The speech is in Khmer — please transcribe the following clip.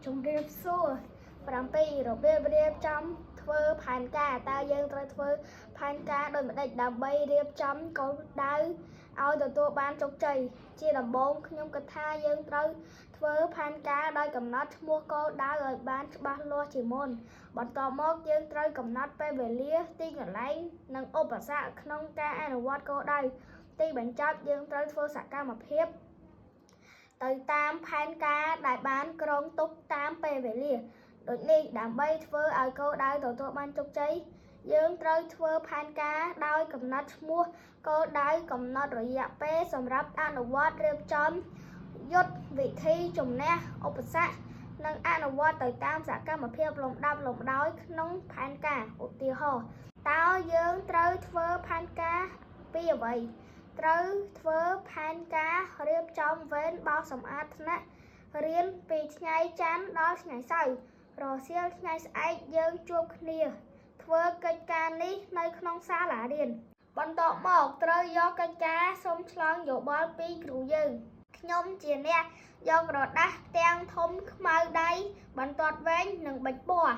ជំរាបសួរ7របៀបរៀបចំធ្វើផែនការតើយើងត្រូវធ្វើផែនការដោយម្ដេចដើម្បីរៀបចំគោលដៅឲ្យទទួលបានជោគជ័យជាដំបូងខ្ញុំគិតថាយើងត្រូវធ្វើផែនការដោយកំណត់ឈ្មោះគោលដៅឲ្យបានច្បាស់លាស់ជាមុនបន្ទាប់មកយើងត្រូវកំណត់ពេលវេលាទីកន្លែងនិងឧបសគ្គក្នុងការអនុវត្តគោលដៅទីបញ្ចប់យើងត្រូវធ្វើសកម្មភាពទៅតាមផែនការដែលបានគ្រោងទុកតាមពេលវេលាដូចនេះដើម្បីធ្វើឲ្យគោលដៅទទួលបានជោគជ័យយើងត្រូវធ្វើផែនការដោយកំណត់ឈ្មោះគោលដៅកំណត់រយៈពេលសម្រាប់អនុវត្តរៀបចំយុទ្ធវិធីជំនះឧបសគ្គនិងអនុវត្តទៅតាមសកម្មភាពលំដាប់លំដោយក្នុងផែនការឧទាហរណ៍តើយើងត្រូវធ្វើផែនការពីអ្វីត្រូវធ្វើផែនការរៀបចំវេនបោសសម្អាតថ្នាក់រៀនពីថ្ងៃច័ន្ទដល់ថ្ងៃសៅរ៍រសៀលថ្ងៃស្អែកយើងជួបគ្នាធ្វើកិច្ចការនេះនៅក្នុងសាលារៀនបន្ទាប់មកត្រូវយកកិច្ចការសុំឆ្លងយោបល់ពីគ្រូយើងខ្ញុំជាអ្នកយកក្រដាសផ្ទាំងធំខ្មៅដៃបន្ទាត់វែងនិងប៊ិចពណ៌